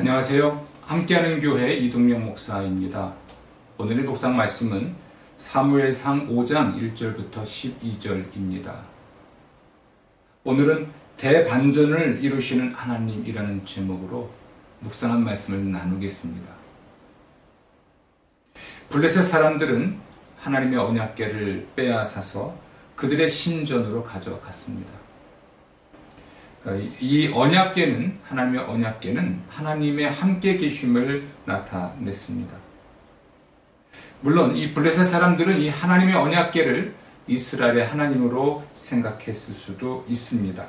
안녕하세요. 함께하는 교회 이동영 목사입니다. 오늘의 묵상 말씀은 사무엘상 5장 1절부터 12절입니다. 오늘은 대반전을 이루시는 하나님이라는 제목으로 묵상한 말씀을 나누겠습니다. 블레셋 사람들은 하나님의 언약궤를 빼앗아서 그들의 신전으로 가져갔습니다. 이 언약궤는, 하나님의 언약궤는 하나님의 함께 계심을 나타냈습니다. 물론 이 블레셋 사람들은 이 하나님의 언약궤를 이스라엘의 하나님으로 생각했을 수도 있습니다.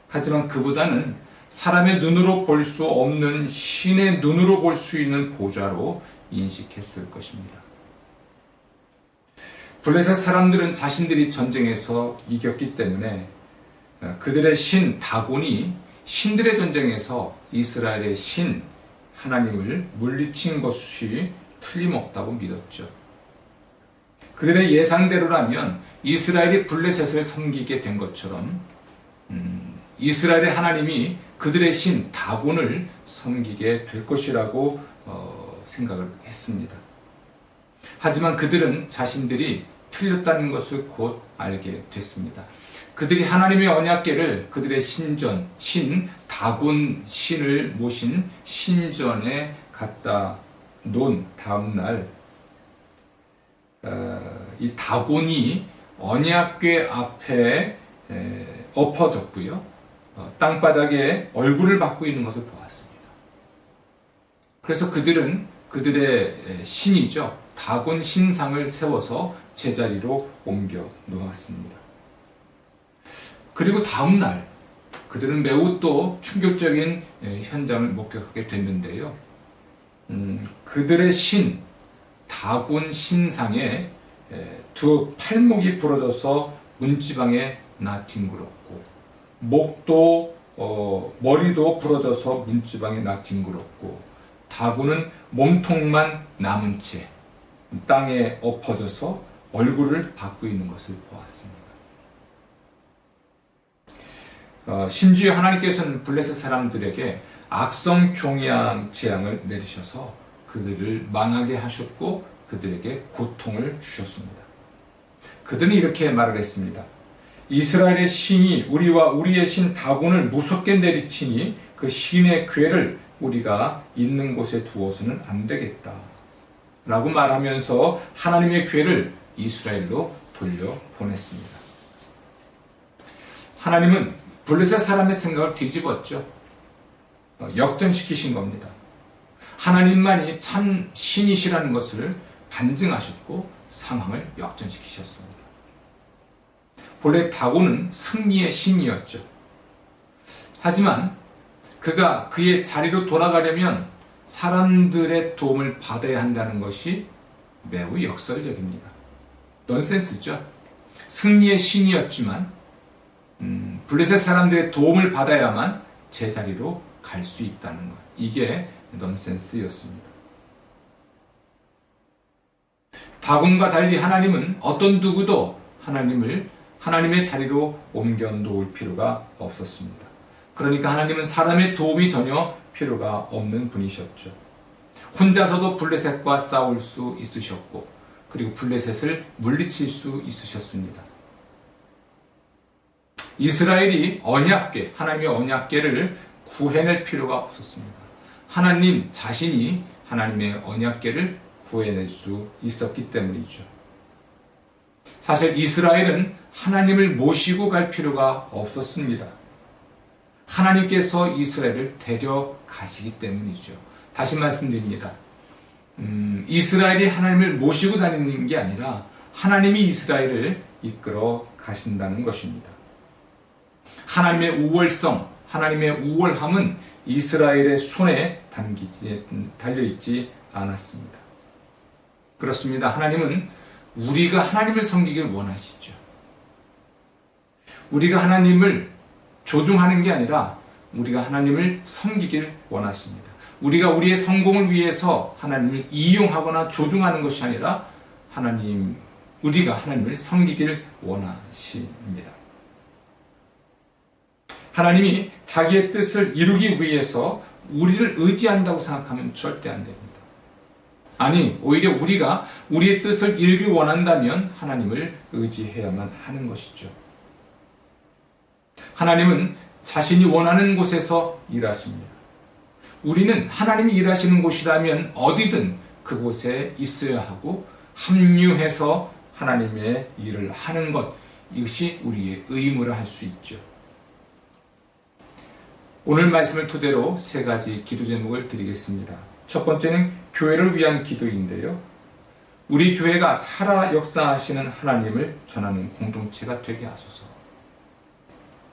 하지만 그보다는 사람의 눈으로 볼 수 없는 신의 눈으로 볼 수 있는 보좌로 인식했을 것입니다. 블레셋 사람들은 자신들이 전쟁에서 이겼기 때문에 그들의 신 다곤이 신들의 전쟁에서 이스라엘의 신 하나님을 물리친 것이 틀림없다고 믿었죠. 그들의 예상대로라면 이스라엘이 블레셋을 섬기게 된 것처럼 이스라엘의 하나님이 그들의 신 다곤을 섬기게 될 것이라고 생각을 했습니다. 하지만 그들은 자신들이 틀렸다는 것을 곧 알게 됐습니다. 그들이 하나님의 언약궤를 그들의 신전, 신 다곤 신을 모신 신전에 갖다 놓은 다음 날, 이 다곤이 언약궤 앞에 엎어졌고요, 땅바닥에 얼굴을 받고 있는 것을 보았습니다. 그래서 그들은 그들의 신이죠, 다곤 신상을 세워서 제자리로 옮겨 놓았습니다. 그리고 다음 날 그들은 매우 또 충격적인 현장을 목격하게 됐는데요. 그들의 신 다곤 신상에 두 팔목이 부러져서 문지방에 나뒹굴었고, 목도 머리도 부러져서 문지방에 나뒹굴었고, 다곤은 몸통만 남은 채 땅에 엎어져서 얼굴을 받고 있는 것을 보았습니다. 심지어 하나님께서는 블레셋 사람들에게 악성 종양 재앙을 내리셔서 그들을 망하게 하셨고 그들에게 고통을 주셨습니다. 그들은 이렇게 말을 했습니다. 이스라엘의 신이 우리와 우리의 신 다곤을 무섭게 내리치니 그 신의 궤를 우리가 있는 곳에 두어서는 안 되겠다 라고 말하면서 하나님의 궤를 이스라엘로 돌려보냈습니다. 하나님은 블레셋 사람의 생각을 뒤집었죠. 역전시키신 겁니다. 하나님만이 참 신이시라는 것을 반증하셨고 상황을 역전시키셨습니다. 본래 다곤은 승리의 신이었죠. 하지만 그가 그의 자리로 돌아가려면 사람들의 도움을 받아야 한다는 것이 매우 역설적입니다. 넌센스죠. 승리의 신이었지만 블레셋 사람들의 도움을 받아야만 제자리로 갈 수 있다는 것, 이게 넌센스였습니다. 다곤과 달리 하나님은 어떤 누구도 하나님의 자리로 옮겨 놓을 필요가 없었습니다. 그러니까 하나님은 사람의 도움이 전혀 필요가 없는 분이셨죠. 혼자서도 블레셋과 싸울 수 있으셨고, 그리고 블레셋을 물리칠 수 있으셨습니다. 이스라엘이 언약궤, 하나님의 언약궤를 구해낼 필요가 없었습니다. 하나님 자신이 하나님의 언약궤를 구해낼 수 있었기 때문이죠. 사실 이스라엘은 하나님을 모시고 갈 필요가 없었습니다. 하나님께서 이스라엘을 데려가시기 때문이죠. 다시 말씀드립니다. 이스라엘이 하나님을 모시고 다니는 게 아니라 하나님이 이스라엘을 이끌어 가신다는 것입니다. 하나님의 우월성, 하나님의 우월함은 이스라엘의 손에 달려있지 않았습니다. 그렇습니다. 하나님은 우리가 하나님을 섬기길 원하시죠. 우리가 하나님을 조종하는 게 아니라 우리가 하나님을 섬기길 원하십니다. 우리가 우리의 성공을 위해서 하나님을 이용하거나 조종하는 것이 아니라 우리가 하나님을 섬기길 원하십니다. 하나님이 자기의 뜻을 이루기 위해서 우리를 의지한다고 생각하면 절대 안 됩니다. 아니, 오히려 우리가 우리의 뜻을 이루기 원한다면 하나님을 의지해야만 하는 것이죠. 하나님은 자신이 원하는 곳에서 일하십니다. 우리는 하나님이 일하시는 곳이라면 어디든 그곳에 있어야 하고 합류해서 하나님의 일을 하는 것, 이것이 우리의 의무라 할 수 있죠. 오늘 말씀을 토대로 세 가지 기도 제목을 드리겠습니다. 첫 번째는 교회를 위한 기도인데요. 우리 교회가 살아 역사하시는 하나님을 전하는 공동체가 되게 하소서.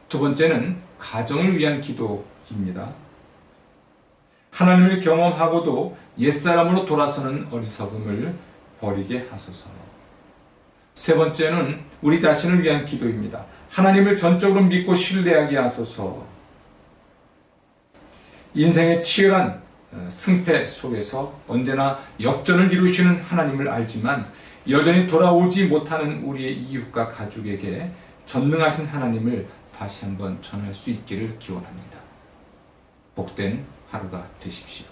두 번째는 가정을 위한 기도입니다. 하나님을 경험하고도 옛사람으로 돌아서는 어리석음을 버리게 하소서. 세 번째는 우리 자신을 위한 기도입니다. 하나님을 전적으로 믿고 신뢰하게 하소서. 인생의 치열한 승패 속에서 언제나 역전을 이루시는 하나님을 알지만 여전히 돌아오지 못하는 우리의 이웃과 가족에게 전능하신 하나님을 다시 한번 전할 수 있기를 기원합니다. 복된 하루가 되십시오.